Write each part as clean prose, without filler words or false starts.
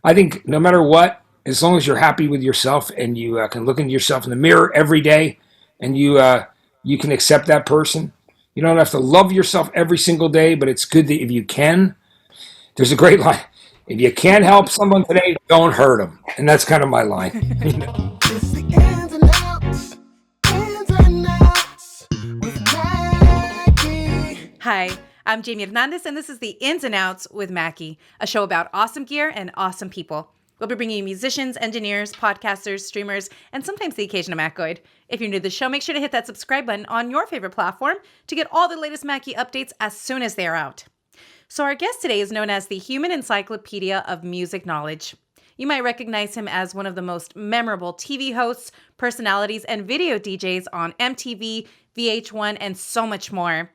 I think no matter what, as long as you're happy with yourself and you can look into yourself in the mirror every day, and you can accept that person. You don't have to love yourself every single day, but it's good that if you can. There's a great line: if you can't help someone today, don't hurt them, and that's kind of my line. It's the ins and outs with Mackie. Hi, I'm Jamie Hernandez, and this is the Ins and Outs with Mackie, a show about awesome gear and awesome people. We'll be bringing you musicians, engineers, podcasters, streamers, and sometimes the occasional Mackoid. If you're new to the show, make sure to hit that subscribe button on your favorite platform to get all the latest Mackie updates as soon as they are out. So our guest today is known as the human encyclopedia of music knowledge. You might recognize him as one of the most memorable TV hosts, personalities, and video DJs on MTV, VH1, and so much more.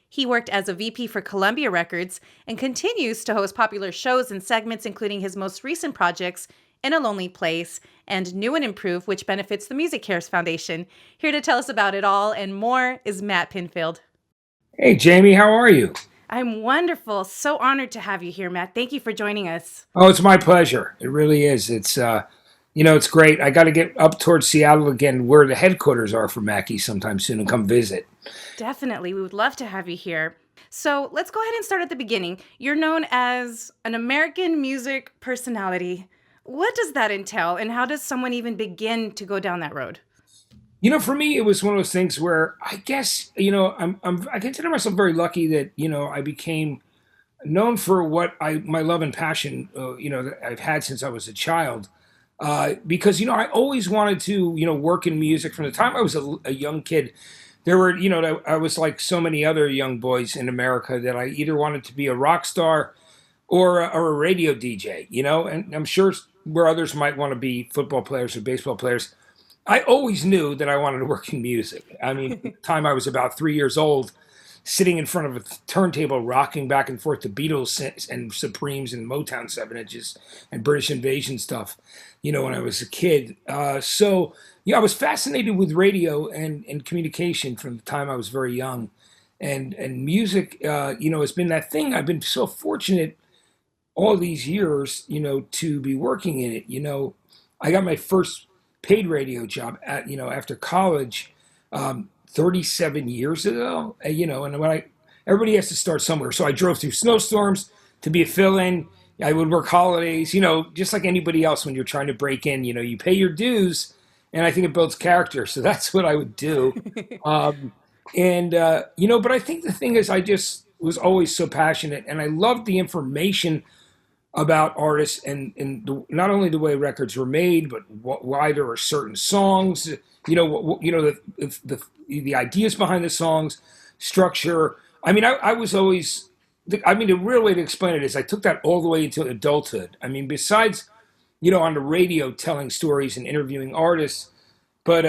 He worked as a VP for Columbia Records and continues to host popular shows and segments, including his most recent projects, In a Lonely Place and New and Improved, which benefits the Music Cares Foundation. Here to tell us about it all and more is Matt Pinfield. Hey, Jamie, how are you? I'm wonderful. So honored to have you here, Matt. Thank you for joining us. Oh, it's my pleasure. It really is. It's great. I got to get up towards Seattle again, where the headquarters are for Mackie sometime soon, and come visit. Definitely. We would love to have you here. So let's go ahead and start at the beginning. You're known as an American music personality. What does that entail, and how does someone even begin to go down that road? For me, it was one of those things where I guess I consider myself very lucky that I became known for what my love and passion that I've had since I was a child. Because I always wanted to work in music from the time I was a young kid. There were I was like so many other young boys in America that I either wanted to be a rock star or a radio DJ. And I'm sure where others might want to be football players or baseball players. I always knew that I wanted to work in music. I mean, at the time I was about 3 years old, sitting in front of a turntable, rocking back and forth to Beatles and Supremes and Motown 7 inches and British Invasion stuff, when I was a kid. I was fascinated with radio and communication from the time I was very young. And music, has been that thing. I've been so fortunate all these years, to be working in it. I got my first paid radio job after college 37 years ago. And everybody has to start somewhere. So I drove through snowstorms to be a fill-in. I would work holidays, just like anybody else when you're trying to break in. You pay your dues, and I think it builds character. So that's what I would do. But I think the thing is, I just was always so passionate, and I loved the information about artists not only the way records were made, but why there are certain songs, the ideas behind the songs, structure. I mean, I was always, the real way to explain it is I took that all the way into adulthood. I mean, besides, on the radio telling stories and interviewing artists, but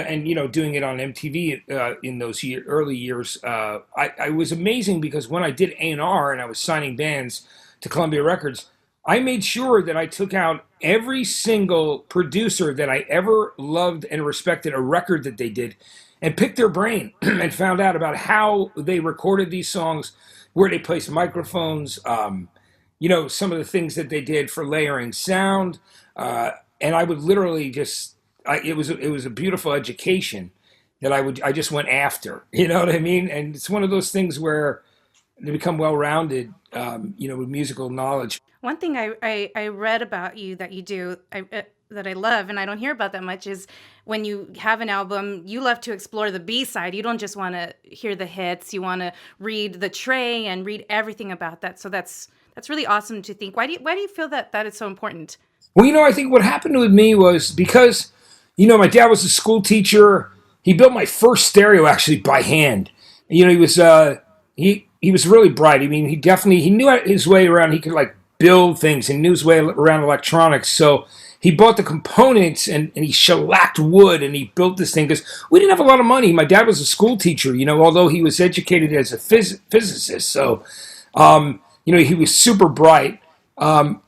doing it on MTV in those early years, I was amazing because when I did A&R and I was signing bands to Columbia Records, I made sure that I took out every single producer that I ever loved and respected a record that they did and picked their brain and found out about how they recorded these songs, where they placed microphones, some of the things that they did for layering sound. And I would literally it was a beautiful education that I just went after, you know what I mean? And it's one of those things where they become well-rounded, with musical knowledge. One thing I read about you that you do that I love, and I don't hear about that much, is when you have an album, you love to explore the B-side. You don't just want to hear the hits. You want to read the tray and read everything about that. So that's really awesome to think. Why do you feel that is so important? Well, I think what happened with me was because, my dad was a school teacher. He built my first stereo actually by hand. He was he was really bright. I mean, he knew his way around. He could build things and knew his way around electronics. So he bought the components and he shellacked wood and he built this thing because we didn't have a lot of money. My dad was a school teacher, although he was educated as a physicist. So, he was super bright.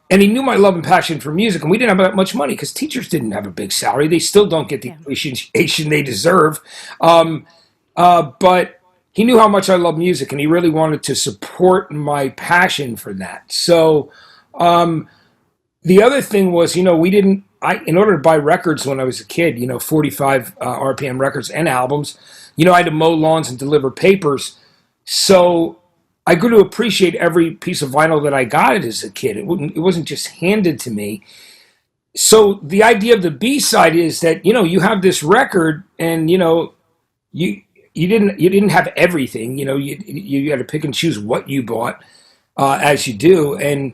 And he knew my love and passion for music. And we didn't have that much money because teachers didn't have a big salary. They still don't get the appreciation they deserve. But he knew how much I love music, and he really wanted to support my passion for that. So the other thing was, we didn't. In order to buy records when I was a kid, 45 RPM records and albums, I had to mow lawns and deliver papers. So I grew to appreciate every piece of vinyl that I got as a kid. It wasn't just handed to me. So the idea of the B side is that you have this record, and you you didn't have everything. You had to pick and choose what you bought, as you do, and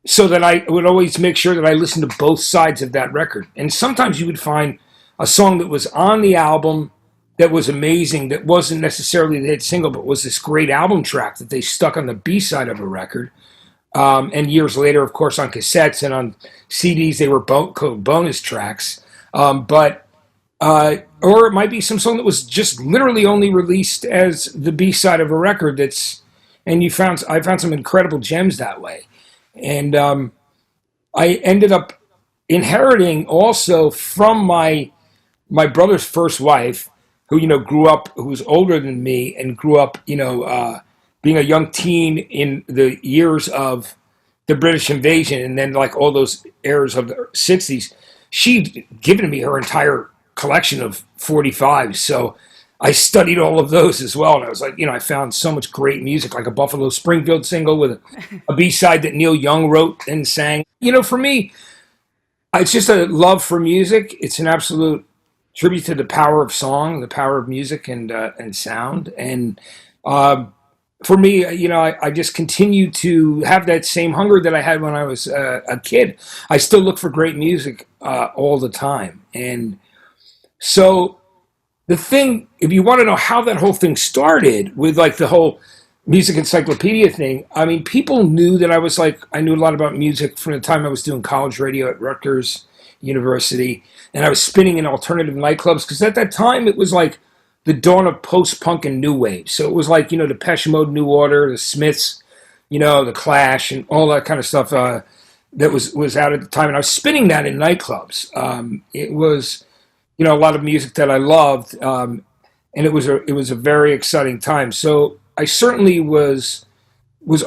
so that I would always make sure that I listened to both sides of that record. And sometimes you would find a song that was on the album that was amazing, that wasn't necessarily the hit single, but was this great album track that they stuck on the B side of a record. And years later, of course, on cassettes and on CDs, they were called bonus tracks. Or it might be some song that was just literally only released as the B side of a record. And I found some incredible gems that way. And I ended up inheriting also from my brother's first wife, who grew up, who was older than me, and grew up, being a young teen in the years of the British invasion, and then like all those eras of the '60s. She'd given me her entire collection of 45s, so I studied all of those as well. And I was like, I found so much great music, like a Buffalo Springfield single with a B-side that Neil Young wrote and sang. For me, it's just a love for music. It's an absolute tribute to the power of song, the power of music and sound. And for me, I just continue to have that same hunger that I had when I was a kid. I still look for great music all the time. And so the thing, if you want to know how that whole thing started with like the whole music encyclopedia thing, I mean, people knew that I knew a lot about music from the time I was doing college radio at Rutgers University, and I was spinning in alternative nightclubs, because at that time it was like the dawn of post-punk and new wave. So it was like, Depeche Mode, New Order, the Smiths, the Clash, and all that kind of stuff that was out at the time. And I was spinning that in nightclubs. It was, a lot of music that I loved, and it was a very exciting time. So I certainly was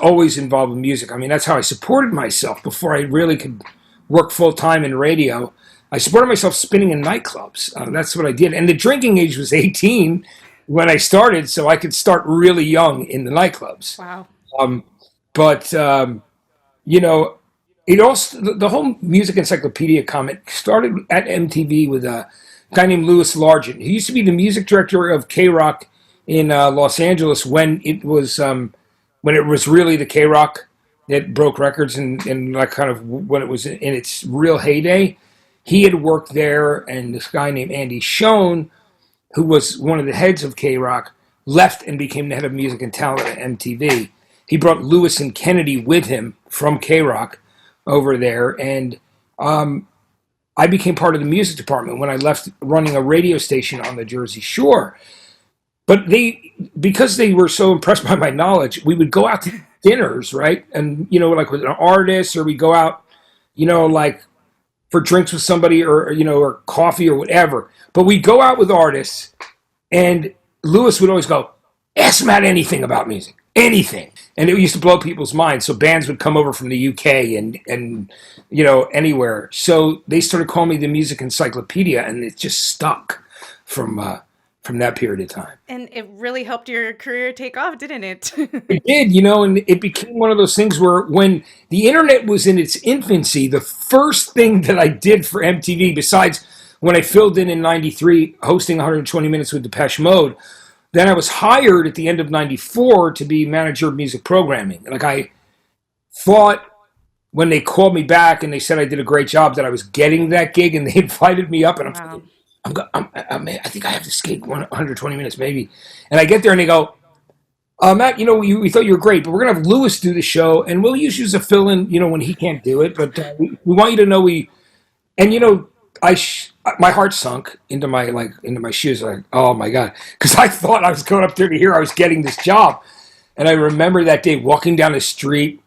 always involved in music. I mean, that's how I supported myself before I really could work full time in radio. I supported myself spinning in nightclubs. That's what I did. And the drinking age was 18 when I started, so I could start really young in the nightclubs. Wow. But it also, the whole music encyclopedia comment started at MTV with a guy named Louis Largent. He used to be the music director of K-Rock in Los Angeles when it was really the K-Rock that broke records, and like kind of when it was in its real heyday. He had worked there, and this guy named Andy Schoen, who was one of the heads of K-Rock, left and became the head of music and talent at MTV. He brought Lewis and Kennedy with him from K-Rock over there, and I became part of the music department when I left running a radio station on the Jersey Shore. But because they were so impressed by my knowledge, we would go out to dinners, right? And, like with an artist, or we go out, like for drinks with somebody, or coffee or whatever. But we go out with artists, and Lewis would always go, "Ask Matt anything about music, anything." And it used to blow people's minds. So bands would come over from the UK and anywhere. So they started calling me the music encyclopedia, and it just stuck from that period of time. And it really helped your career take off, didn't it? It did, and it became one of those things where when the internet was in its infancy, the first thing that I did for MTV, besides when I filled in '93 hosting 120 Minutes with Depeche Mode, then I was hired at the end of '94 to be manager of music programming. Like, I thought when they called me back and they said I did a great job that I was getting that gig, and they invited me up, and I'm Wow. thinking, I think I have to skate 120 minutes maybe. And I get there and they go, Matt, we thought you were great, but we're going to have Lewis do the show, and we'll use you as a fill-in, when he can't do it. But we want you to know my heart sunk into my shoes. Like, oh my God. Because I thought I was going up there to hear I was getting this job. And I remember that day walking down the street,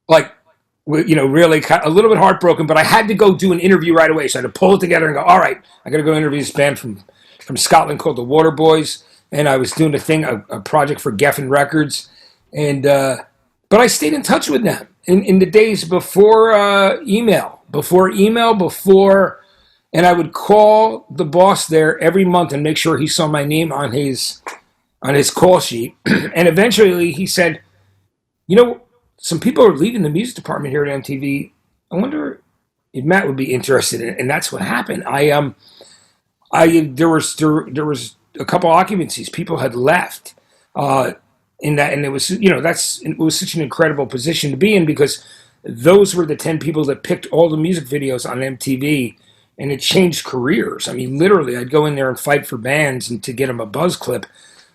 like, really a little bit heartbroken, but I had to go do an interview right away. So I had to pull it together and go, all right, I got to go interview this band from Scotland called the Waterboys. And I was doing a project for Geffen Records. And, but I stayed in touch with them. in the days before before, and I would call the boss there every month and make sure he saw my name on his call sheet. And eventually he said, you know, some people are leaving the music department here at MTV. I wonder if Matt would be interested in it. And that's what happened. There was a couple occupancies. People had left in that, and it was, it was such an incredible position to be in, because those were the 10 people that picked all the music videos on MTV, and it changed careers. I mean, literally, I'd go in there and fight for bands and to get them a buzz clip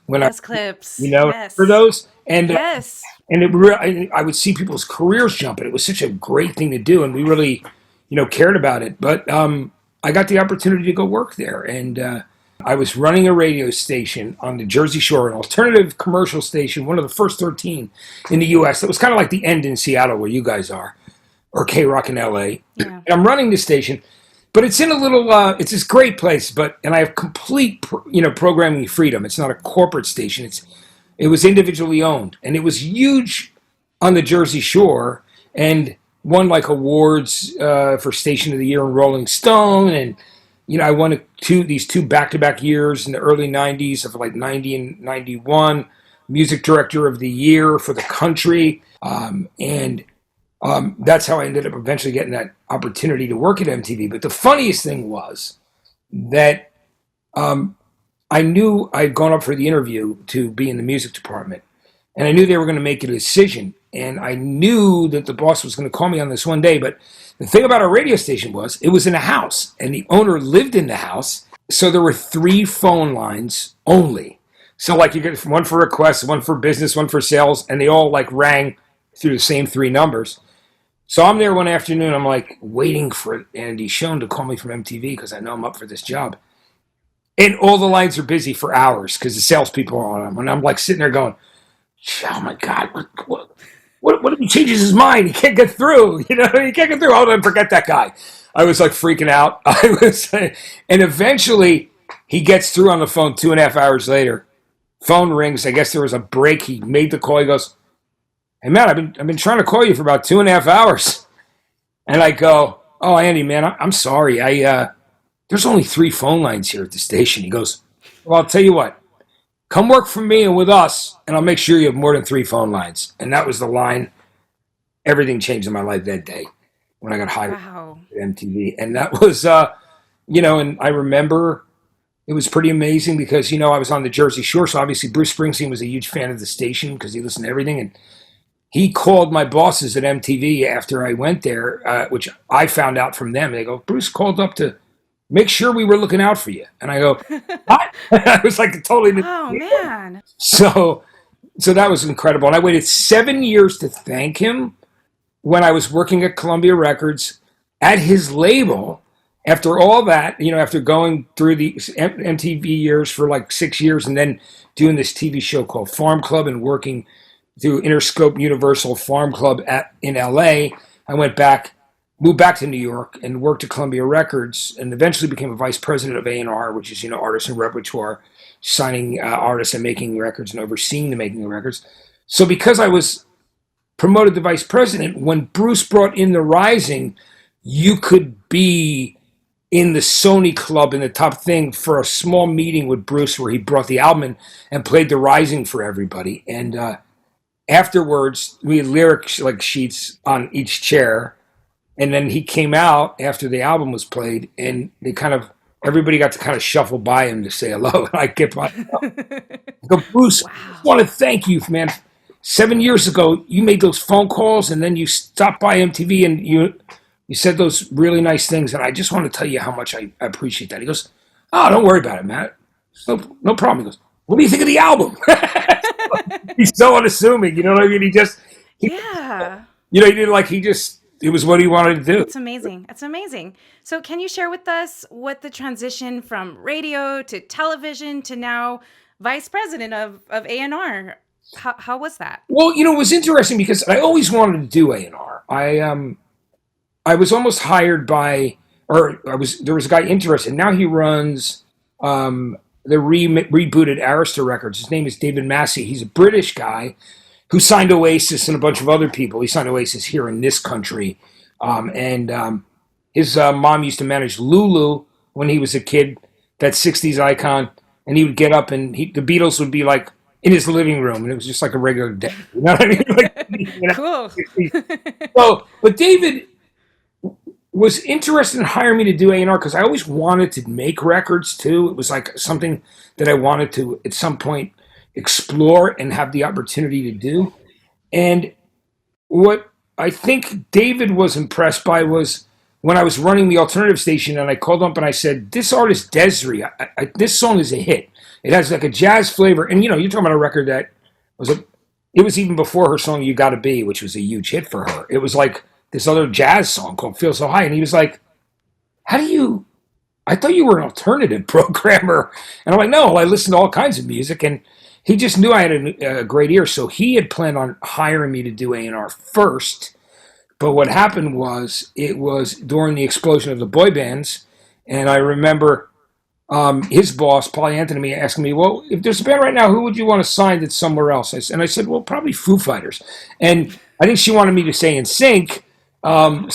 Buzz clips. Yes. for those. And Yes. I would see people's careers jump, and it was such a great thing to do, and we really, cared about it. But I got the opportunity to go work there, and I was running a radio station on the Jersey Shore, an alternative commercial station, one of the first 13 in the U.S. That was kind of like the end in Seattle, where you guys are, or K-Rock in L.A. Yeah. And I'm running the station, but it's in a little, it's this great place, and I have complete, programming freedom. It's not a corporate station. It was individually owned, and it was huge on the Jersey Shore, and won like awards for Station of the Year in Rolling Stone, and I won these two back-to-back years in the early 90s of like 90 and 91, Music Director of the Year for the country. And that's how I ended up eventually getting that opportunity to work at MTV. But the funniest thing was that I knew I'd gone up for the interview to be in the music department, and I knew they were going to make a decision. And I knew that the boss was going to call me on this one day, but the thing about our radio station was it was in a house, and the owner lived in the house. So there were 3 phone lines only. So like you get one for requests, one for business, one for sales, and they all like rang through the same 3 numbers. So I'm there one afternoon. I'm like waiting for Andy Schoen to call me from MTV because I know I'm up for this job. And all the lines are busy for hours because the salespeople are on them. And I'm like sitting there going, oh my God, what if he changes his mind? He can't get through. He can't get through. Oh, then forget that guy. I was like freaking out. And eventually he gets through on the phone 2.5 hours later. Phone rings. I guess there was a break. He made the call. He goes, hey, Matt, I've been trying to call you for about 2.5 hours. And I go, oh, Andy, man, I'm sorry. There's only 3 phone lines here at the station. He goes, well, I'll tell you what. Come work for me and with us, and I'll make sure you have more than 3 phone lines. And that was the line. Everything changed in my life that day when I got hired at MTV. And that was, and I remember it was pretty amazing because, I was on the Jersey Shore. So obviously Bruce Springsteen was a huge fan of the station because he listened to everything. And he called my bosses at MTV after I went there, which I found out from them. They go, Bruce called up to make sure we were looking out for you. And I go, what? I was like totally. Oh, man. So that was incredible. And I waited 7 years to thank him when I was working at Columbia Records at his label. After all that, after going through the MTV years for like 6 years and then doing this TV show called Farm Club and working through Interscope Universal Farm Club in LA, I moved back to New York and worked at Columbia Records and eventually became a vice president of A&R, which is, artists and repertoire, signing artists and making records and overseeing the making of records. So because I was promoted to vice president, when Bruce brought in The Rising, you could be in the Sony Club in the top thing for a small meeting with Bruce where he brought the album in and played The Rising for everybody. And afterwards, we had lyric sheets on each chair. And then he came out after the album was played, and everybody got to kind of shuffle by him to say hello. And I kept on, I go, Bruce, I want to thank you, man. 7 years ago, you made those phone calls, and then you stopped by MTV, and you said those really nice things, and I just want to tell you how much I appreciate that. He goes, oh, don't worry about it, Matt. No problem. He goes, what do you think of the album? He's so unassuming, you know what I mean? He didn't it was what he wanted to do. It's amazing. It's amazing. So can you share with us what the transition from radio to television to now vice president of A&R, how was that? Well, it was interesting because I always wanted to do A&R. I was almost hired there was a guy interested. Now he runs the rebooted Arista Records. His name is David Massey. He's a British guy who signed Oasis and a bunch of other people. He signed Oasis here in this country. And his mom used to manage Lulu when he was a kid, that 60s icon. And he would get up and the Beatles would be like in his living room. And it was just like a regular day. You know what I mean? Like, Cool. so, but David was interested in hiring me to do A&R because I always wanted to make records too. It was like something that I wanted to at some point explore and have the opportunity to do. And what I think David was impressed by was when I was running the alternative station and I called up and I said, "This artist Desiree, this song is a hit. It has like a jazz flavor." And you're talking about a record that was it was even before her song "You Gotta Be," which was a huge hit for her. It was like this other jazz song called "Feel So High," and he was like, "How do you? I thought you were an alternative programmer." And I'm like, "No, I listen to all kinds of music." And he just knew I had a great ear, so he had planned on hiring me to do A&R first. But what happened was, it was during the explosion of the boy bands, and I remember his boss, Paul Anthony, asking me, "Well, if there's a band right now, who would you want to sign that's somewhere else?" And I said, "Well, probably Foo Fighters." And I think she wanted me to say In Sync. And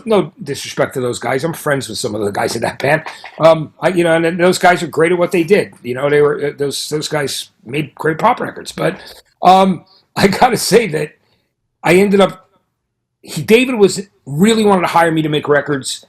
no disrespect to those guys. I'm friends with some of the guys in that band. And those guys are great at what they did. They were those guys made great pop records. But I got to say that I ended up. David was really wanted to hire me to make records,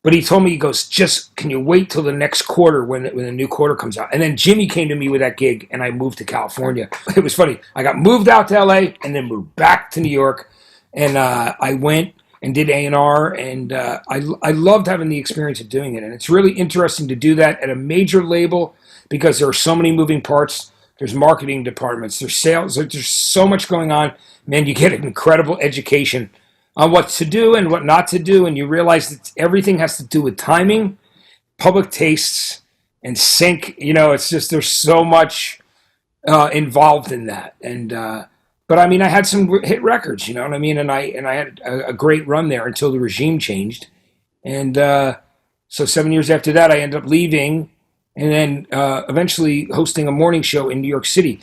but he told me, he goes, "Just can you wait till the next quarter when the new quarter comes out?" And then Jimmy came to me with that gig, and I moved to California. It was funny. I got moved out to LA and then moved back to New York, and I went and did A&R, and I loved having the experience of doing it. And it's really interesting to do that at a major label because there are so many moving parts. There's marketing departments, there's sales, there's so much going on. Man, you get an incredible education on what to do and what not to do, and you realize that everything has to do with timing, public tastes, and sync. It's just there's so much involved in that. And but I mean, I had some hit records, you know what I mean, and I had a great run there until the regime changed, and so 7 years after that, I ended up leaving, and then eventually hosting a morning show in New York City.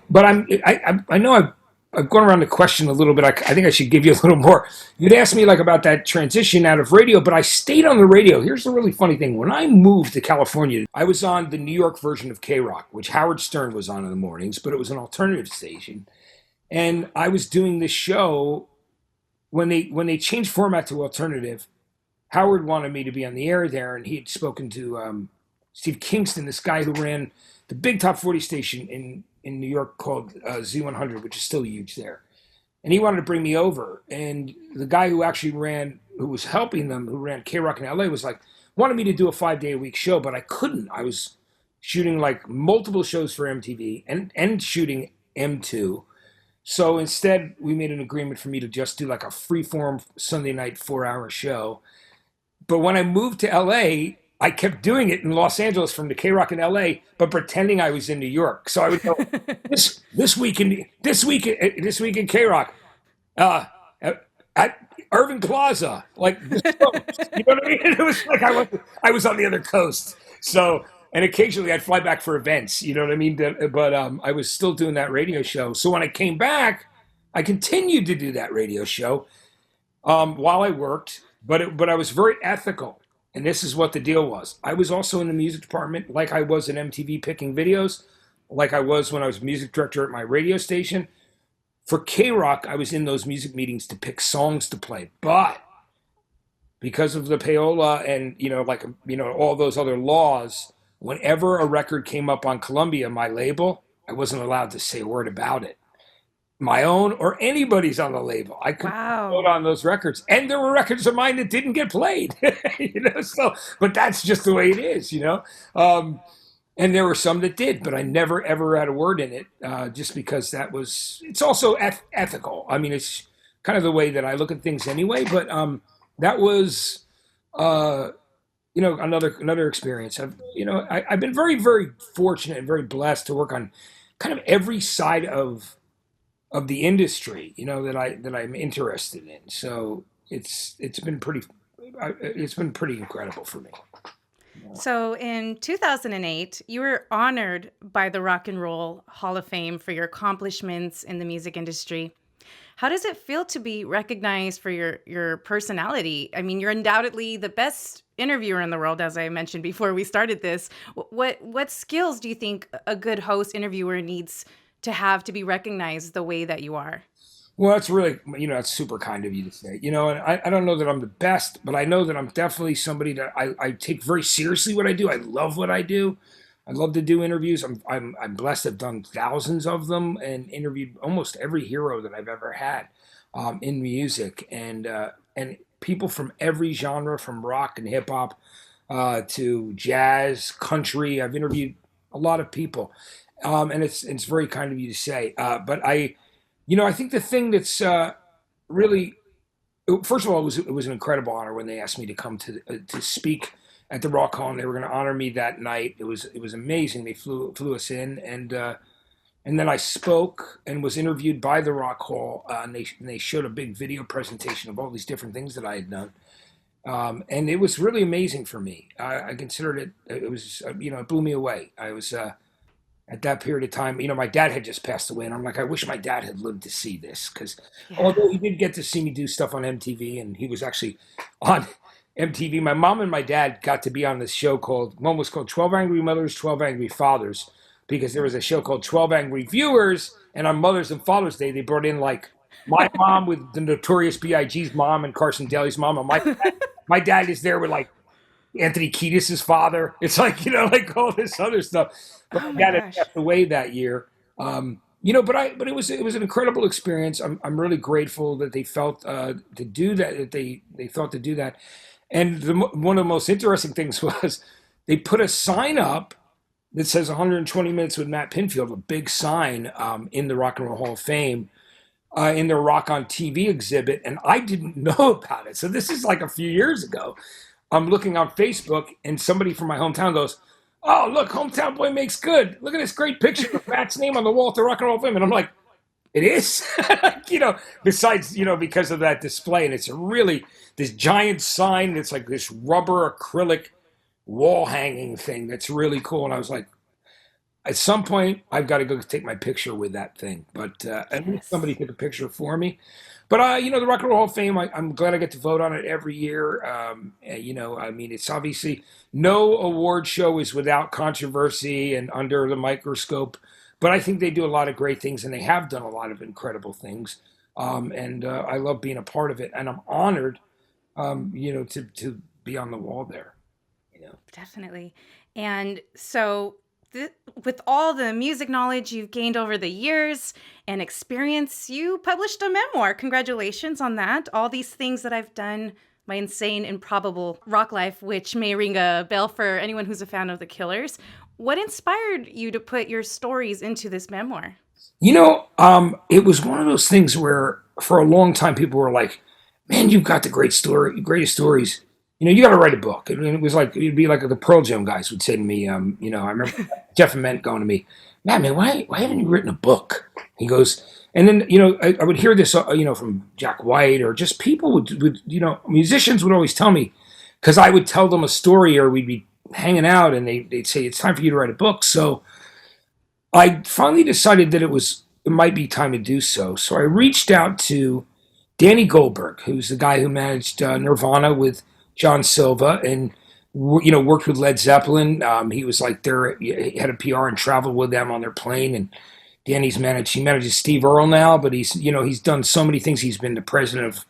But I know I've gone around the question a little bit. I think I should give you a little more. You'd asked me like about that transition out of radio, but I stayed on the radio. Here's the really funny thing. When I moved to California, I was on the New York version of K-Rock, which Howard Stern was on in the mornings, but it was an alternative station. And I was doing this show when they changed format to alternative. Howard wanted me to be on the air there, and he had spoken to Steve Kingston, this guy who ran the big top 40 station in New York called Z100, which is still huge there. And he wanted to bring me over. And the guy who was helping them, who ran K-Rock in LA, was like, wanted me to do a 5-day-a-week show, but I couldn't. I was shooting like multiple shows for MTV and shooting M2. So instead, we made an agreement for me to just do like a free-form Sunday night 4-hour show. But when I moved to LA, I kept doing it in Los Angeles from the K-Rock in LA, but pretending I was in New York. So I would go this week in K-Rock at Irving Plaza, like this coast. You know what I mean? It was like I was on the other coast. So, and occasionally I'd fly back for events. You know what I mean? But I was still doing that radio show. So when I came back, I continued to do that radio show while I worked, but I was very ethical. And this is what the deal was. I was also in the music department, like I was at MTV picking videos, like I was when I was music director at my radio station. For K-Rock, I was in those music meetings to pick songs to play. But because of the payola and, all those other laws, whenever a record came up on Columbia, my label, I wasn't allowed to say a word about it. My own or anybody's on the label. I couldn't vote on those records. And there were records of mine that didn't get played. But that's just the way it is, and there were some that did, but I never, ever had a word in it, just because it's also ethical. I mean, it's kind of the way that I look at things anyway, but that was, another experience. I've been very, very fortunate and very blessed to work on kind of every side of the industry, that I'm interested in. So it's been pretty incredible for me. So in 2008, you were honored by the Rock and Roll Hall of Fame for your accomplishments in the music industry. How does it feel to be recognized for your personality? I mean, you're undoubtedly the best interviewer in the world, as I mentioned before we started this. What skills do you think a good host interviewer needs to have to be recognized the way that you are? Well, that's really, that's super kind of you to say. And I don't know that I'm the best, but I know that I'm definitely somebody that I take very seriously what I do. I love what I do. I love to do interviews. I'm blessed. I've done thousands of them and interviewed almost every hero that I've ever had in music, and people from every genre, from rock and hip hop to jazz, country. I've interviewed a lot of people, and it's very kind of you to say. But I think the thing that's really, first of all, it was an incredible honor when they asked me to come to speak at the Rock Hall, and they were going to honor me that night. It was amazing. They flew us in, and then I spoke and was interviewed by the Rock Hall, and they showed a big video presentation of all these different things that I had done, and it was really amazing for me. I considered it. It was it blew me away. I was. At that period of time, my dad had just passed away, and I'm like, I wish my dad had lived to see this, because Yeah. although he did get to see me do stuff on MTV, and he was actually on MTV, my mom and my dad got to be on this show called, one was called 12 Angry Mothers, 12 Angry Fathers, because there was a show called 12 Angry Viewers, and on Mother's and Father's Day, they brought in like my mom with the Notorious B.I.G.'s mom and Carson Daly's mom, and my dad is there with like Anthony Kiedis' father. It's like, like all this other stuff. But Oh my my dad had gosh. passed away that year. But it was an incredible experience. I'm really grateful that they felt to do that they thought to do that. And one of the most interesting things was they put a sign up that says 120 minutes with Matt Pinfield, a big sign in the Rock and Roll Hall of Fame, in their Rock on TV exhibit, and I didn't know about it. So this is like a few years ago. I'm looking on Facebook, and somebody from my hometown goes, "Oh, look, hometown boy makes good. Look at this great picture of Matt's name on the wall at the Rock and Roll Fame." And I'm like, "It is." Besides, because of that display, and it's really this giant sign that's like this rubber acrylic wall hanging thing that's really cool. And I was like, at some point, I've got to go take my picture with that thing. But at least somebody Yes. took a picture for me. But the Rock and Roll Hall of Fame, I'm glad I get to vote on it every year. I mean, it's obviously no award show is without controversy and under the microscope. But I think they do a lot of great things, and they have done a lot of incredible things. And I love being a part of it, and I'm honored, to be on the wall there. You know. Definitely. And so, with all the music knowledge you've gained over the years and experience, you published a memoir. Congratulations on that. All these things that I've done, my insane, improbable rock life, which may ring a bell for anyone who's a fan of the Killers. What inspired you to put your stories into this memoir? It was one of those things where for a long time people were like, "Man, you've got the greatest stories. You got to write a book." And it was like it'd be like the Pearl Jam guys would say to me, I remember Jeff Ament going to me, man, why haven't you written a book? He goes, and then I would hear this, from Jack White, or just people would musicians would always tell me, because I would tell them a story, or we'd be hanging out, and they'd say it's time for you to write a book. So I finally decided that it might be time to do so. So I reached out to Danny Goldberg, who's the guy who managed Nirvana with John Silva, and worked with Led Zeppelin. He was like he had a PR and traveled with them on their plane. And he manages Steve Earle now, but he's done so many things. He's been the president of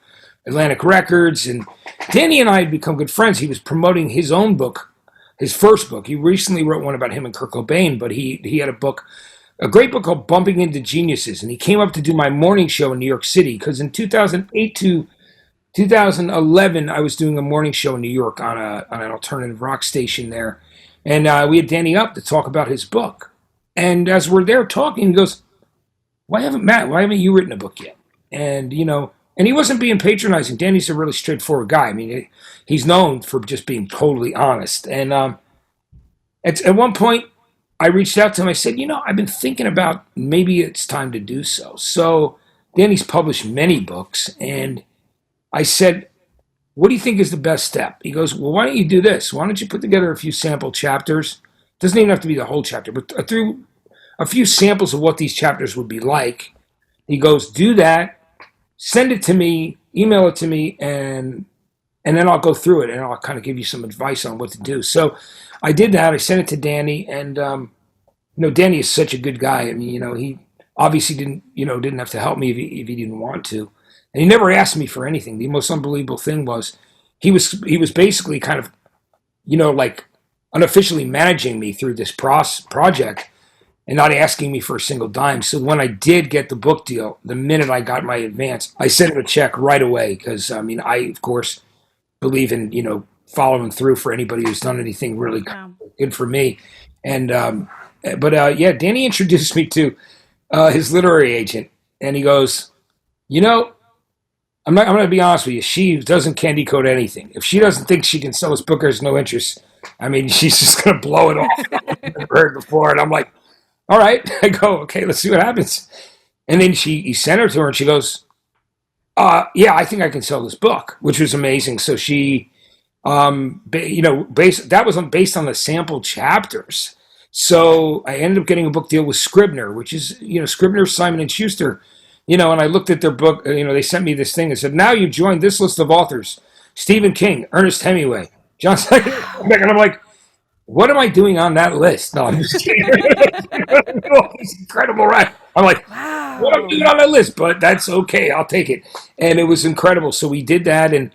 Atlantic Records, and Danny and I had become good friends. He was promoting his own book, his first book. He recently wrote one about him and Kurt Cobain, but he had a great book called Bumping Into Geniuses, and he came up to do my morning show in New York City, because in 2008 to 2011 I was doing a morning show in New York on an alternative rock station there, and we had Danny up to talk about his book. And as we're there talking, he goes, why haven't you written a book yet?" And he wasn't being patronizing. Danny's a really straightforward guy. I mean, he's known for just being totally honest. And at one point, I reached out to him. I said, I've been thinking about maybe it's time to do so. So Danny's published many books, and I said, what do you think is the best step? He goes, well, why don't you do this? Why don't you put together a few sample chapters? Doesn't even have to be the whole chapter, but through a few samples of what these chapters would be like. He goes, do that, send it to me, email it to me, and then I'll go through it and I'll kind of give you some advice on what to do. So I did that. I sent it to Danny, and Danny is such a good guy. I mean, he obviously didn't have to help me if he didn't want to, and he never asked me for anything. The most unbelievable thing was he was basically kind of like unofficially managing me through this project and not asking me for a single dime. So when I did get the book deal, the minute I got my advance, I sent him a check right away because I of course believe in following through for anybody who's done anything really good for me. And yeah, Danny introduced me to his literary agent, and he goes, I'm going to be honest with you. She doesn't candy coat anything. If she doesn't think she can sell this book, there's no interest. I mean, she's just going to blow it off. I've never heard before, and I'm like, all right. I go, okay, let's see what happens. And then he sent her to her, and she goes, yeah, I think I can sell this book, which was amazing. So she, that was based on the sample chapters. So I ended up getting a book deal with Scribner, which is, Scribner, Simon and Schuster, and I looked at their book, they sent me this thing and said, now you've joined this list of authors: Stephen King, Ernest Hemingway, John Simon. And I'm like, what am I doing on that list? No, I'm just kidding. It's incredible, right? I'm like, what am I doing on that list? But that's okay. I'll take it. And it was incredible. So we did that, and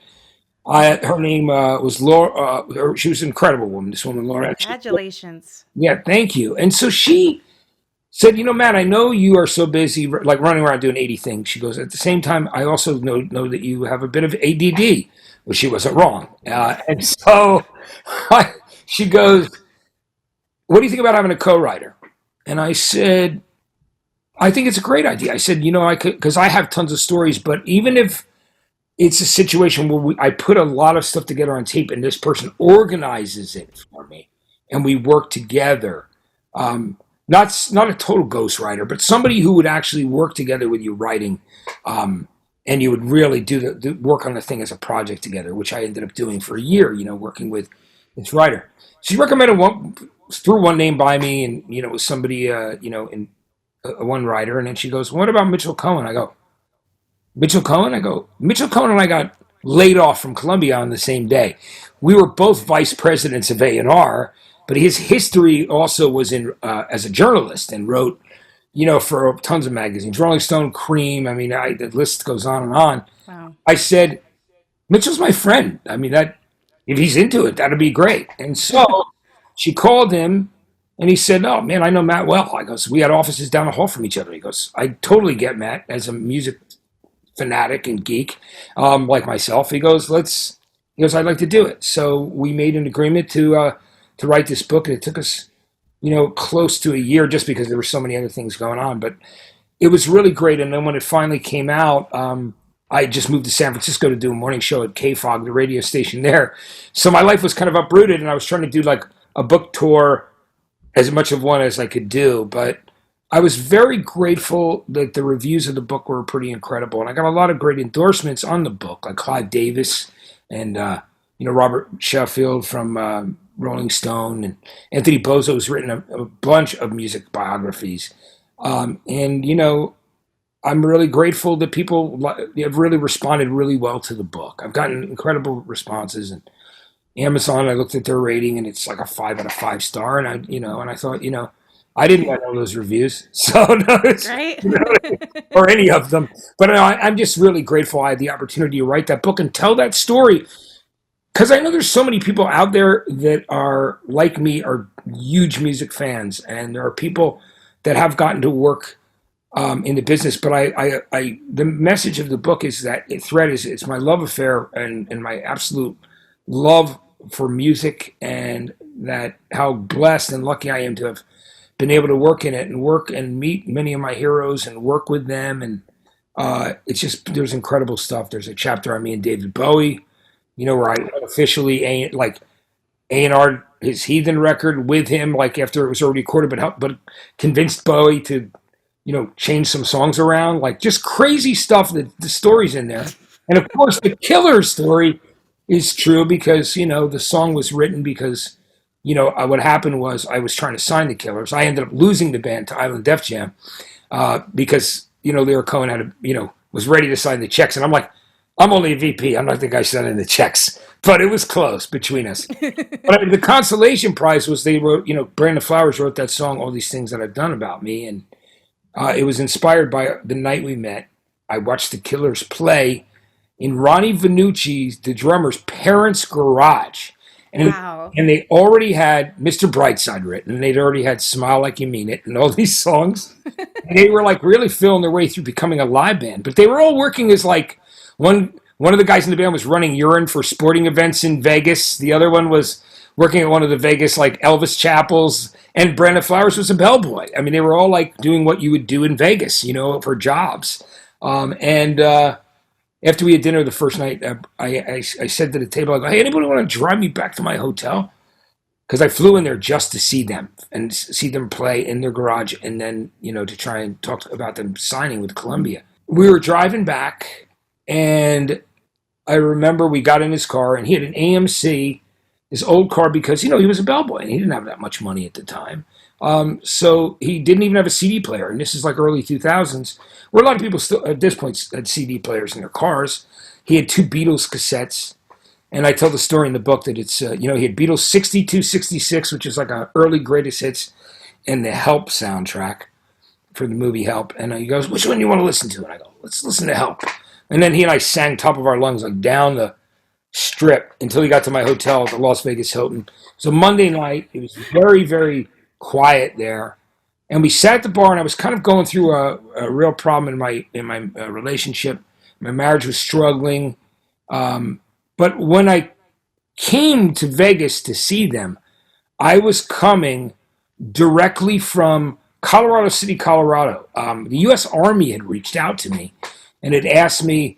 her name was Laura. She was an incredible woman, this woman, Laura. Congratulations. Yeah, thank you. And so she said, Matt, I know you are so busy, like running around doing 80 things. She goes, at the same time, I also know that you have a bit of ADD, which she wasn't wrong. And so she goes, what do you think about having a co-writer? And I said, I think it's a great idea. I said, I could, because I have tons of stories, but even if it's a situation where I put a lot of stuff together on tape and this person organizes it for me and we work together, not a total ghostwriter, but somebody who would actually work together with you writing, and you would really do the work on the thing as a project together, which I ended up doing for a year, working with this writer. She recommended threw one name by me, and it was somebody in one writer, and then she goes, what about Mitchell Cohen? I go, Mitchell Cohen? I go, Mitchell Cohen and I got laid off from Columbia on the same day. We were both vice presidents of A&R, but his history also was in as a journalist, and wrote, for tons of magazines, Rolling Stone, Cream. I mean, the list goes on and on. Wow. I said, Mitchell's my friend. I mean, that if he's into it, that'd be great. And so she called him, and he said, oh, man, I know Matt well. I goes, we had offices down the hall from each other. He goes, I totally get Matt as a music fanatic and geek like myself. He goes, I'd like to do it. So we made an agreement to write this book, and it took us, close to a year just because there were so many other things going on. But it was really great. And then when it finally came out, I just moved to San Francisco to do a morning show at KFOG, the radio station there. So my life was kind of uprooted, and I was trying to do like a book tour, as much of one as I could do. But I was very grateful that the reviews of the book were pretty incredible. And I got a lot of great endorsements on the book, like Clive Davis and, Robert Sheffield from Rolling Stone, and Anthony Bozo has written a bunch of music biographies. I'm really grateful that people have really responded really well to the book. I've gotten incredible responses, and Amazon, I looked at their rating, and it's like a 5 out of 5 star. And I thought, I didn't write all those reviews, so no, Right? or any of them. But I'm just really grateful I had the opportunity to write that book and tell that story, because I know there's so many people out there that are like me, are huge music fans, and there are people that have gotten to work in the business. But the message of the book is that it's my love affair and my absolute love for music, and that how blessed and lucky I am to have been able to work in it and work and meet many of my heroes and work with them. And there's incredible stuff. There's a chapter on me and David Bowie, where I officially A&R his Heathen record with him, like after it was already recorded, but convinced Bowie to, change some songs around, like just crazy stuff, that the stories in there. And of course the Killer story is true because, the song was written because, what happened was I was trying to sign the Killers. I ended up losing the band to Island Def Jam because, Lear Cohen was ready to sign the checks. And I'm like, I'm only a VP. I'm not the guy signing the checks. But it was close between us. But I mean, the consolation prize was they wrote, Brandon Flowers wrote that song, All These Things That I've Done About Me. And it was inspired by the night we met. I watched the Killers play in Ronnie Vannucci's, the drummer's parents' garage. Wow. And they already had Mr. Brightside written, and they'd already had Smile Like You Mean It and all these songs. And they were like really feeling their way through becoming a live band. But they were all working as like one of the guys in the band was running urine for sporting events in Vegas. The other one was working at one of the Vegas like Elvis chapels. And Brandon Flowers was a bellboy. I mean, they were all like doing what you would do in Vegas, for jobs. And after we had dinner the first night, I said to the table, I go, hey, anybody want to drive me back to my hotel? Because I flew in there just to see them and see them play in their garage and then, to try and talk about them signing with Columbia. We were driving back and I remember we got in his car and he had an AMC, his old car, because, he was a bellboy and he didn't have that much money at the time. So he didn't even have a CD player. And this is like early 2000s, where a lot of people still, at this point, had CD players in their cars. He had two Beatles cassettes. And I tell the story in the book that it's, he had Beatles 62, 66, which is like an early greatest hits, and the Help soundtrack for the movie Help. And he goes, which one do you want to listen to? And I go, let's listen to Help. And then he and I sang top of our lungs, like down the strip until he got to my hotel at the Las Vegas Hilton. So Monday night, it was very, very quiet there. And we sat at the bar, and I was kind of going through a real problem in my relationship. My marriage was struggling. But when I came to Vegas to see them, I was coming directly from Colorado City, Colorado. The U.S. Army had reached out to me and had asked me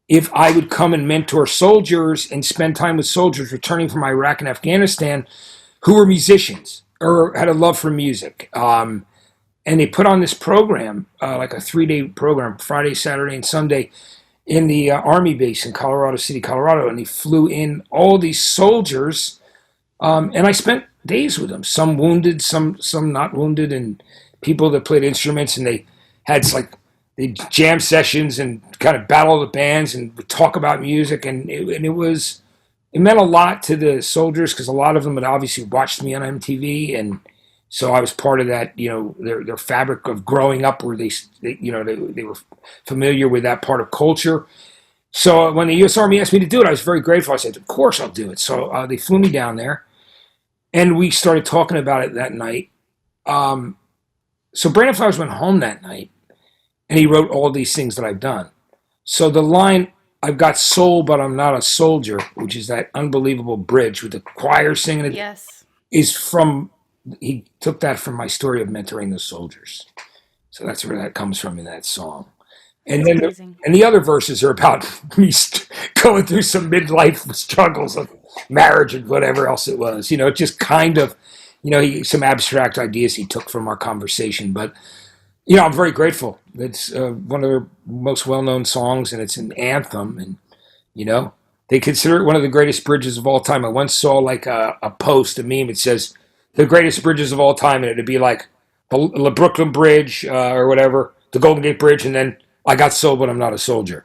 if I would come and mentor soldiers and spend time with soldiers returning from Iraq and Afghanistan who were musicians or had a love for music. And they put on this program, like a 3-day program, Friday, Saturday, and Sunday, in the Army base in Colorado City, Colorado. And they flew in all these soldiers, and I spent days with them, some wounded, some not wounded, and people that played instruments, and they had they jam sessions and kind of battle the bands and would talk about music, and it meant a lot to the soldiers because a lot of them had obviously watched me on MTV, and so I was part of that, their fabric of growing up where they were familiar with that part of culture. So when the U.S. Army asked me to do it, I was very grateful. I said, of course I'll do it. So they flew me down there, and we started talking about it that night. So Brandon Flowers went home that night, and he wrote All These Things That I've Done. So the line, I've got soul, but I'm not a soldier, which is that unbelievable bridge with the choir singing it, Yes. he took that from my story of mentoring the soldiers. So that's where that comes from in that song. And That's then amazing. and the other verses are about me going through some midlife struggles of marriage and whatever else it was. Just kind of, some abstract ideas he took from our conversation. But, I'm very grateful. It's one of their most well-known songs, and it's an anthem. And, they consider it one of the greatest bridges of all time. I once saw like a post, a meme. It says, the greatest bridges of all time, and it'd be like the Brooklyn Bridge or whatever, the Golden Gate Bridge, and then I got sold, but I'm not a soldier.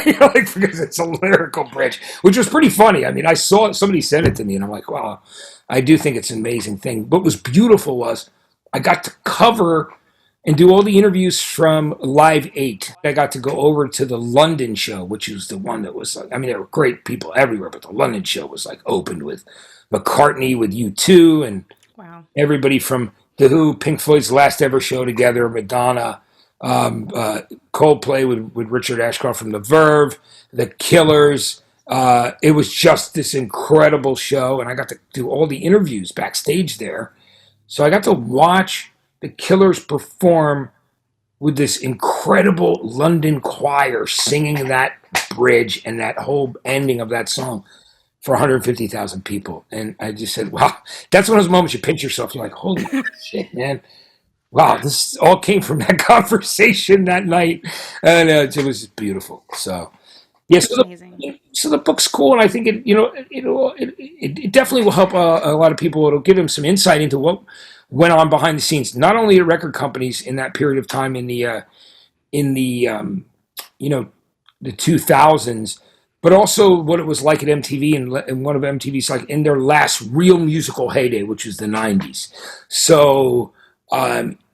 Because it's a lyrical bridge, which was pretty funny. I mean, I saw it, somebody sent it to me, and I'm like, wow, I do think it's an amazing thing. But what was beautiful was I got to cover and do all the interviews from Live 8. I got to go over to the London show, which was the one that was like, I mean, there were great people everywhere, but the London show was like opened with McCartney, with U2, and Wow. everybody from The Who, Pink Floyd's last ever show together, Madonna, Coldplay with Richard Ashcroft from The Verve, The Killers. It was just this incredible show, and I got to do all the interviews backstage there. So I got to watch The Killers perform with this incredible London choir singing that bridge and that whole ending of that song for 150,000 people. And I just said, wow, that's one of those moments you pinch yourself. You're like, holy shit, man. Wow, this all came from that conversation that night. And it was beautiful. So Yeah, That's amazing. so the book's cool, and I think it definitely will help a lot of people. It'll give them some insight into what went on behind the scenes, not only at record companies in that period of time in the you know the 2000s, but also what it was like at MTV and one of MTV's like in their last real musical heyday, which was the 90s. So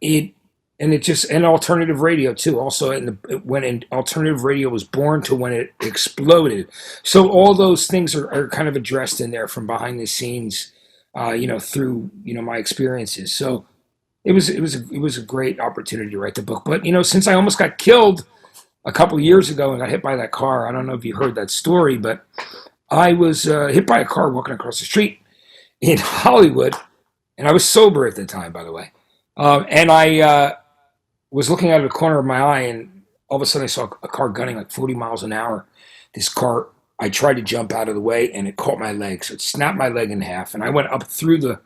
it and it just and alternative radio too. Also, when alternative radio was born to when it exploded. So all those things are kind of addressed in there from behind the scenes, through my experiences. So it was a great opportunity to write the book. But since I almost got killed a couple of years ago and got hit by that car, I don't know if you heard that story, but I was hit by a car walking across the street in Hollywood, and I was sober at the time, by the way. And I was looking out of the corner of my eye, and all of a sudden I saw a car gunning like 40 miles an hour. This car, I tried to jump out of the way, and it caught my leg, so it snapped my leg in half, and I went up through the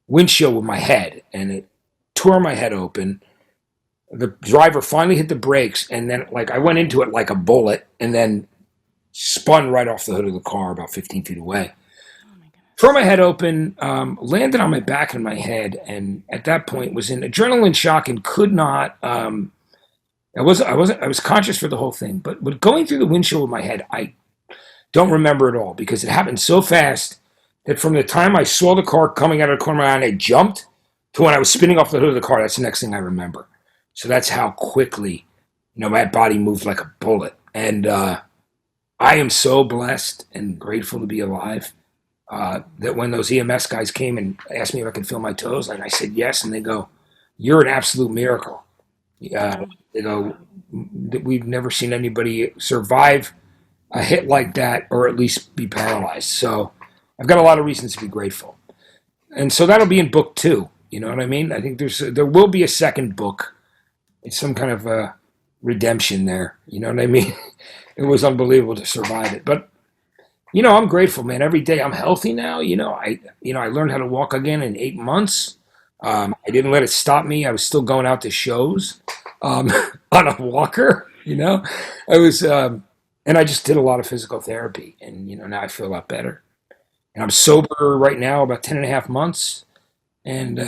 windshield with my head, and it tore my head open. The driver finally hit the brakes, and then like I went into it like a bullet, and then spun right off the hood of the car about 15 feet away. Tore my head open, landed on my back and my head, and at that point was in adrenaline shock and could not. I was conscious for the whole thing, but going through the windshield with my head, I don't remember it all because it happened so fast that from the time I saw the car coming out of the corner of my eye and I jumped to when I was spinning off the hood of the car, that's the next thing I remember. So that's how quickly, my body moved like a bullet. And I am so blessed and grateful to be alive that when those EMS guys came and asked me if I could feel my toes, and I said yes, and they go, "You're an absolute miracle." They go, "We've never seen anybody survive a hit like that or at least be paralyzed." So I've got a lot of reasons to be grateful. And so that'll be in book 2. You know what I mean? I think there will be a second book. It's some kind of a redemption there. You know what I mean? It was unbelievable to survive it. But, I'm grateful, man. Every day I'm healthy now. I learned how to walk again in 8 months. I didn't let it stop me. I was still going out to shows on a walker, I was, and I just did a lot of physical therapy. And, now I feel a lot better. And I'm sober right now about 10 and a half months. And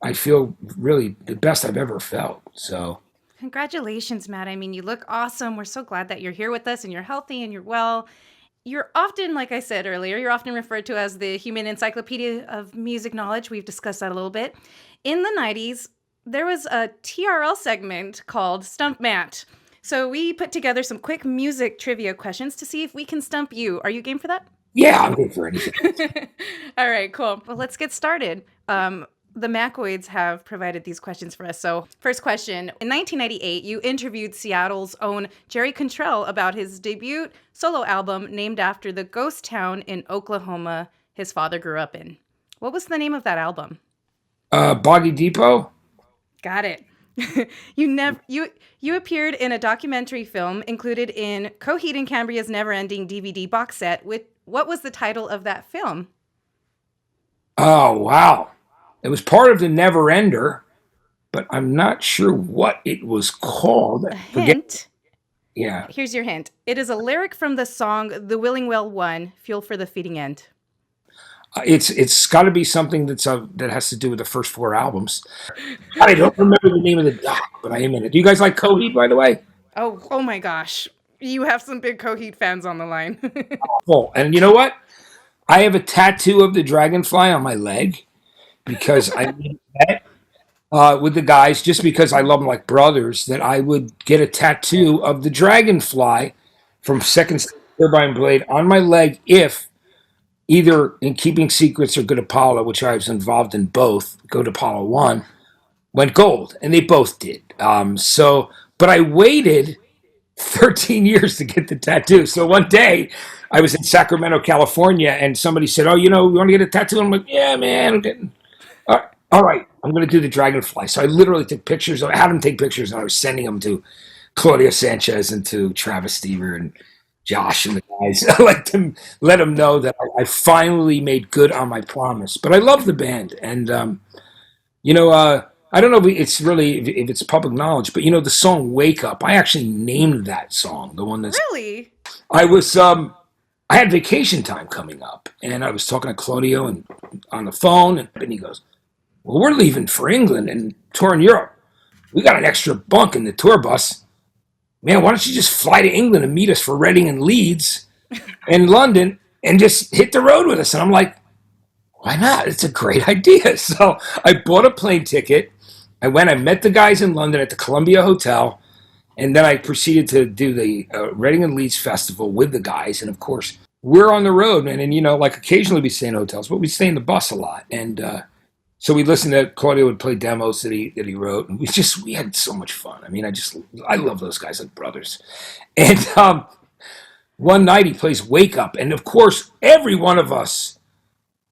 I feel really the best I've ever felt. So Congratulations, Matt. I mean, you look awesome. We're so glad that you're here with us and you're healthy and you're well. You're often, like I said earlier, you're often referred to as the human encyclopedia of music knowledge. We've discussed that a little bit. In the 90s, there was a TRL segment called Stump Matt. So we put together some quick music trivia questions to see if we can stump you. Are you game for that? yeah, I'm good for anything. All right, cool. Well, let's get started. The Mackoids have provided these questions for us. So, first question. In 1998, you interviewed Seattle's own Jerry Cantrell about his debut solo album named after the ghost town in Oklahoma his father grew up in. What was the name of that album? Boggy Depot? Got it. You appeared in a documentary film included in Coheed and Cambria's Neverending DVD box set. What was the title of that film? Oh, wow. It was part of the Never Ender, but I'm not sure what it was called. Hint. Yeah. Here's your hint. It is a lyric from the song The Willing Well One, Fuel for the Feeding End. It's got to be something that has to do with the first 4 albums. I don't remember the name of the doc, but I am in it. Do you guys like Coheed, by the way? Oh my gosh. You have some big Coheed fans on the line. Oh, and you know what? I have a tattoo of the dragonfly on my leg because I met with the guys just because I love them like brothers that I would get a tattoo of the dragonfly from Second Turbine Blade on my leg if either in Keeping Secrets or Good Apollo, which I was involved in both, Good Apollo 1, went gold. And they both did. But I waited 13 years to get the tattoo. So one day I was in Sacramento, California, and somebody said, "Oh, you want to get a tattoo?" I'm like, "Yeah, man, I'm getting... All right, I'm going to do the dragonfly." So I literally took pictures. I had them take pictures, and I was sending them to Claudio Sanchez and to Travis Stever and Josh and the guys. I like to let them know that I finally made good on my promise. But I love the band. And, I don't know if it's public knowledge, but, the song Wake Up, I actually named that song. The one that's... Really? I was I had vacation time coming up, and I was talking to Claudio and on the phone, and he goes, "Well, we're leaving for England and touring Europe. We got an extra bunk in the tour bus. Man, why don't you just fly to England and meet us for Reading and Leeds and London and just hit the road with us?" And I'm like, "Why not? It's a great idea." So I bought a plane ticket. I went. I met the guys in London at the Columbia Hotel. And then I proceeded to do the Reading and Leeds Festival with the guys. And of course, we're on the road, man. And, like occasionally we stay in hotels, but we stay in the bus a lot. And so we listened to Claudio would play demos that he wrote. And we had so much fun. I mean, I love those guys like brothers. And one night he plays Wake Up. And of course, every one of us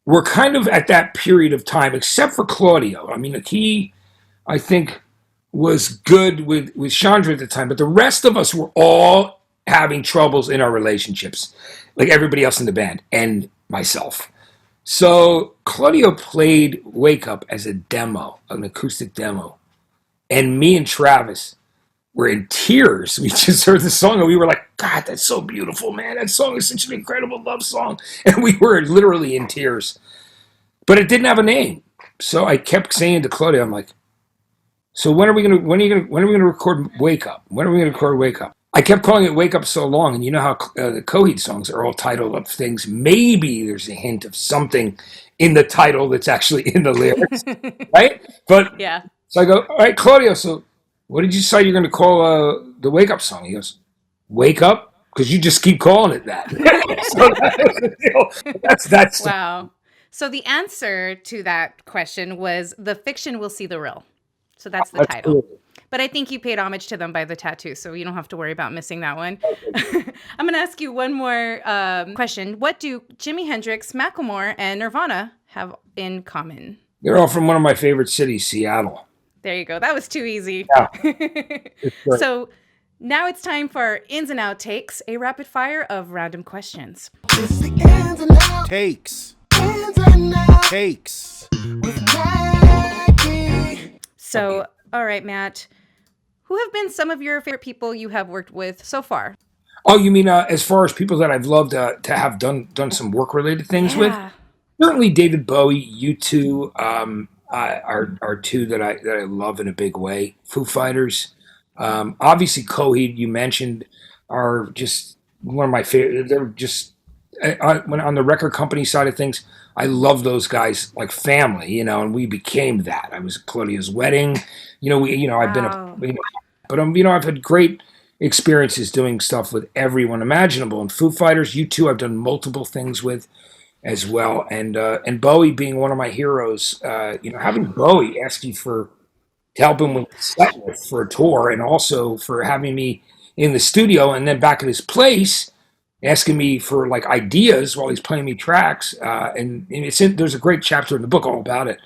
were kind of at that period of time, except for Claudio. I mean, he, I think, was good with Chandra at the time, but the rest of us were all having troubles in our relationships, like everybody else in the band and myself. So Claudio played Wake Up as a demo, an acoustic demo. And me and Travis were in tears. We just heard the song and we were like, "God, that's so beautiful, man. That song is such an incredible love song." And we were literally in tears. But it didn't have a name. So I kept saying to Claudio, I'm like, "So when are we gonna record Wake Up? When are we gonna record Wake Up?" I kept calling it Wake Up so long, and you know how the Coheed songs are all titled of things. Maybe there's a hint of something in the title that's actually in the lyrics, right? But Yeah. so I go, "All right, Claudio. So what did you say you're gonna call the Wake Up song?" He goes, "Wake Up," because you just keep calling it that. So that was the deal. That's Wow. So the answer to that question was "The Fiction Will See the Real." So that's the title. cool. But I think you paid homage to them by the tattoo, so you don't have to worry about missing that one. I'm going to ask you one more question. What do Jimi Hendrix, Macklemore, and Nirvana have in common? They're all from one of my favorite cities, Seattle. There you go. That was too easy. Yeah. It's great. So now it's time for our ins and out takes, a rapid fire of random questions. It's the ins and outs, Takes. ins and outs Takes. with Mackie. So, all right, Matt, who have been some of your favorite people you have worked with so far? Oh, you mean as far as people that I've loved to have done some work related things with? Yeah. Certainly, David Bowie, U2 are two that I love in a big way. Foo Fighters, obviously Coheed you mentioned are just one of my favorite. They're just when on the record company side of things, I love those guys like family, and we became that. I was at Claudio's wedding, I've been Wow. but I've had great experiences doing stuff with everyone imaginable. And Foo Fighters, U2, I've done multiple things with as well. And Bowie being one of my heroes, having Bowie ask you to help him with set with for a tour, and also for having me in the studio and then back at his place asking me for like ideas while he's playing me tracks. And there's a great chapter in the book all about it.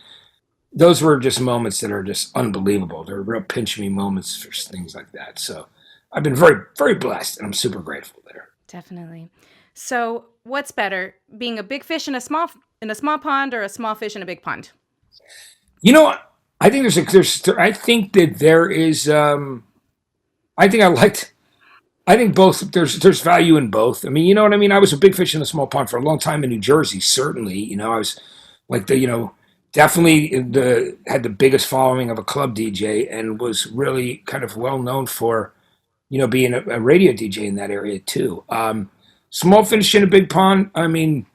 Those were just moments that are just unbelievable. They're real pinch me moments for things like that. So I've been very, very blessed, and I'm super grateful there. Definitely. So, what's better, being a big fish in a small pond, or a small fish in a big pond? You know what? I think I think that there is. I think both. There's value in both. I mean, you know what I mean. I was a big fish in a small pond for a long time in New Jersey. Certainly, I was like definitely had the biggest following of a club DJ, and was really kind of well known for, being a radio DJ in that area too. Small fish in a big pond. I mean,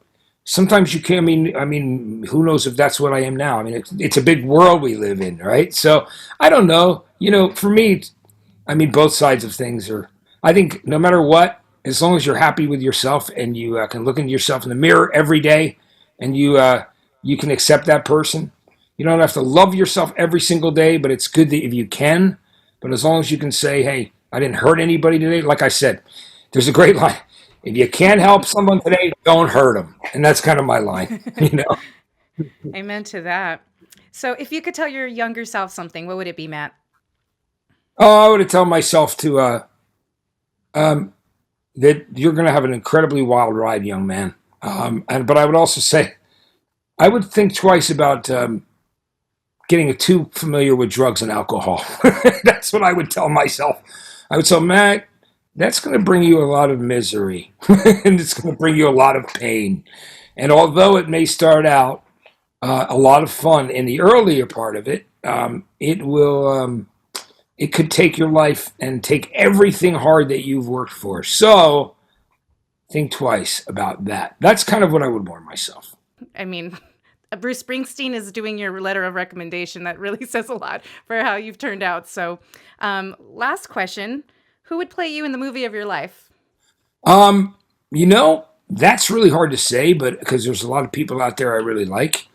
sometimes you can. I mean, who knows if that's what I am now? I mean, it's a big world we live in, right? So I don't know. For me, both sides of things are. I think no matter what, as long as you're happy with yourself and you can look into yourself in the mirror every day, and you can accept that person. You don't have to love yourself every single day, but it's good that if you can. But as long as you can say, "Hey, I didn't hurt anybody today," like I said, there's a great line. If you can't help someone today, don't hurt them. And that's kind of my line, Amen to that. So, if you could tell your younger self something, what would it be, Matt? Oh, I would have told myself that you're going to have an incredibly wild ride, young man. But I would also say, I would think twice about getting too familiar with drugs and alcohol. That's what I would tell myself. I would tell Matt, that's going to bring you a lot of misery and it's going to bring you a lot of pain. And although it may start out a lot of fun in the earlier part of it, it could take your life and take everything hard that you've worked for. So think twice about that. That's kind of what I would warn myself. I mean, Bruce Springsteen is doing your letter of recommendation. That really says a lot for how you've turned out. So, last question. Who would play you in the movie of your life? Um, that's really hard to say, but because there's a lot of people out there I really like.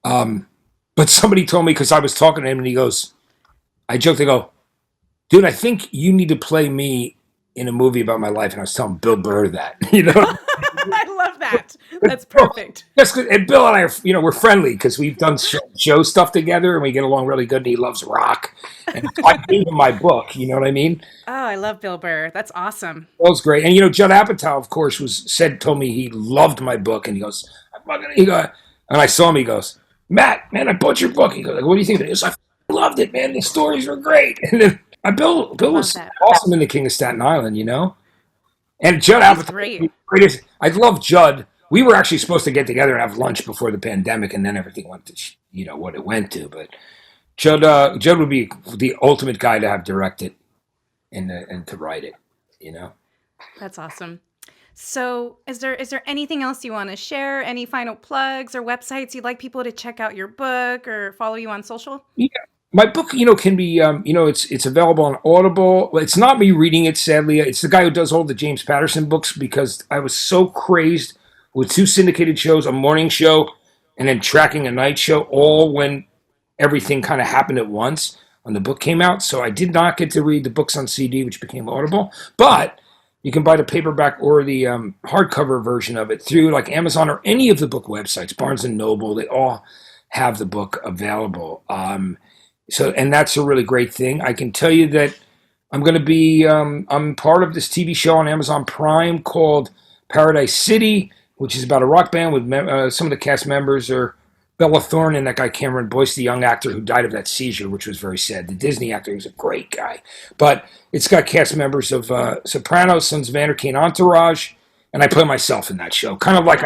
Um, but somebody told me because I was talking to him and he goes, I joked, I go, dude, I think you need to play me in a movie about my life. And I was telling Bill Burr that, I love that. That's perfect. That's good. And Bill and I are, we're friendly because we've done show stuff together and we get along really good. And he loves rock. And I gave him my book. You know what I mean? Oh, I love Bill Burr. That's awesome. Bill's great. And Judd Apatow, of course, told me he loved my book. And he goes, and I saw him. He goes, Matt, man, I bought your book. He goes, what do you think of it? He goes, I loved it, man. The stories were great. And then Bill was that. awesome in The King of Staten Island. And Judd He's Apatow, great. I love Judd. We were actually supposed to get together and have lunch before the pandemic, and then everything went to what it went to. But Judd would be the ultimate guy to have direct it and to write it. That's awesome. So, is there anything else you want to share? Any final plugs or websites you'd like people to check out your book or follow you on social? Yeah. My book, can be, it's available on Audible. It's not me reading it, sadly. It's the guy who does all the James Patterson books because I was so crazed with 2 syndicated shows, a morning show, and then tracking a night show, all when everything kind of happened at once when the book came out. So I did not get to read the books on CD, which became Audible. But you can buy the paperback or the hardcover version of it through like Amazon or any of the book websites, Barnes and Noble. They all have the book available. And that's a really great thing. I can tell you that I'm going to be, I'm part of this TV show on Amazon Prime called Paradise City, which is about a rock band with some of the cast members are Bella Thorne and that guy Cameron Boyce, the young actor who died of that seizure, which was very sad. The Disney actor, he was a great guy. But it's got cast members of Sopranos, Sons of Anarchy, and Entourage, and I play myself in that show, kind of like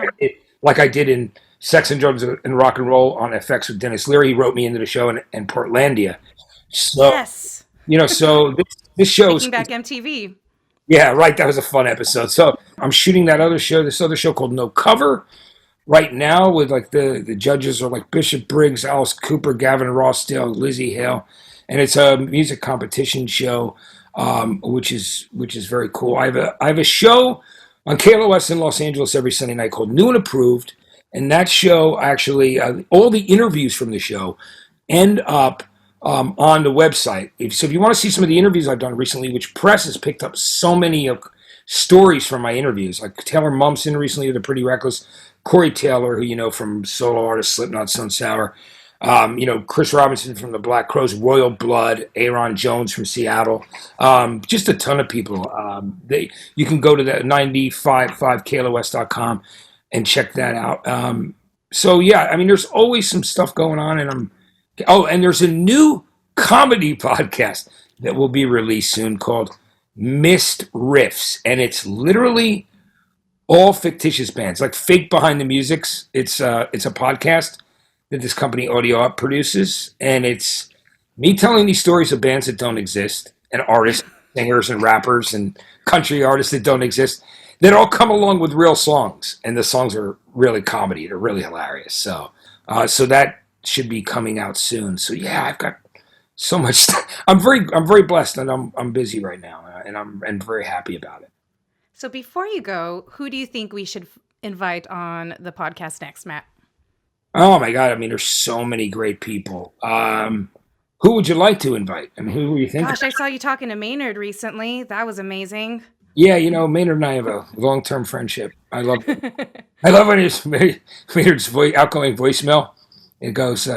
I did in Sex and Drugs and Rock and Roll on FX with Dennis Leary. He wrote me into the show in Portlandia. So, Yes. So this show is Taking back MTV. yeah, right. That was a fun episode. So I'm shooting this other show called No Cover right now with like the judges are like Bishop Briggs, Alice Cooper, Gavin Rossdale, Lizzie Hale, and it's a music competition show, which is very cool. I have a show on KLOS in Los Angeles every Sunday night called New and Approved, and that show actually all the interviews from the show end up on the website. So if you want to see some of the interviews I've done recently, which press has picked up so many stories from my interviews, like Taylor Momsen recently, The Pretty Reckless, Corey Taylor, who you know from solo artist Slipknot, Stone Sour, Chris Robinson from the Black Crowes, Royal Blood, Aaron Jones from Seattle, just a ton of people. You can go to the 955klos.com and check that out. So yeah, I mean, there's always some stuff going on, and there's a new comedy podcast that will be released soon called Missed Riffs, and it's literally all fictitious bands, like fake behind the musics. It's a podcast that this company Audio Up produces, and it's me telling these stories of bands that don't exist, and artists, singers, and rappers, and country artists that don't exist, that all come along with real songs, and the songs are really comedy. They're really hilarious. So that should be coming out soon. So yeah, I've got so much stuff. I'm very blessed, and I'm busy right now, and I'm very happy about it. So before you go, who do you think we should invite on the podcast next, Matt? Oh my God! I mean, there's so many great people. Who would you like to invite? I mean, who were you thinking? Gosh, I saw you talking to Maynard recently. That was amazing. Yeah, Maynard and I have a long-term friendship. I love when Maynard's outgoing voicemail. It goes,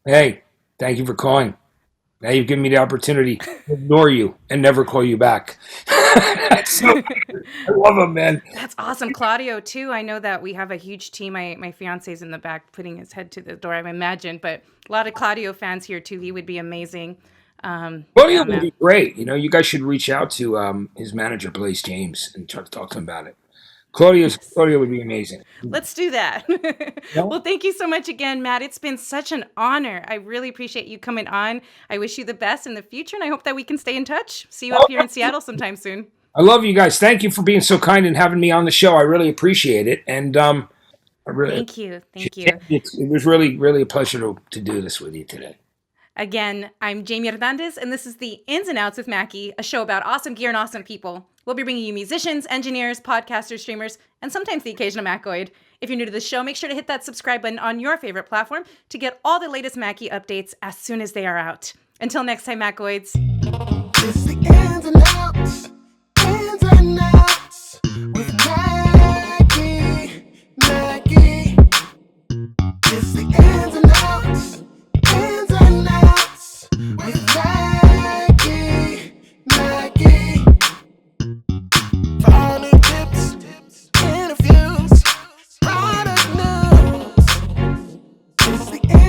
"Hey, thank you for calling. Now you've given me the opportunity to ignore you and never call you back." So, I love him, man. That's awesome. Claudio, too. I know that we have a huge team. My fiance's in the back putting his head to the door, I imagine. But a lot of Claudio fans here, too. He would be amazing. Claudio Yeah, would man. be great. You guys should reach out to his manager, Blaze James, and try to talk to him about it. Yes. Claudio would be amazing. Let's do that. No? Well, thank you so much again, Matt. It's been such an honor. I really appreciate you coming on. I wish you the best in the future, and I hope that we can stay in touch. See you up here in Seattle sometime soon. I love you guys. Thank you for being so kind and having me on the show. I really appreciate it. And I really Thank you. Thank you. it was really, really a pleasure to do this with you today. Again, I'm Jamie Hernandez, and this is the Ins and Outs with Mackie, a show about awesome gear and awesome people. We'll be bringing you musicians, engineers, podcasters, streamers, and sometimes the occasional Mackoid. If you're new to the show, make sure to hit that subscribe button on your favorite platform to get all the latest Mackie updates as soon as they are out. Until next time, Mackoids. It's the ins and outs.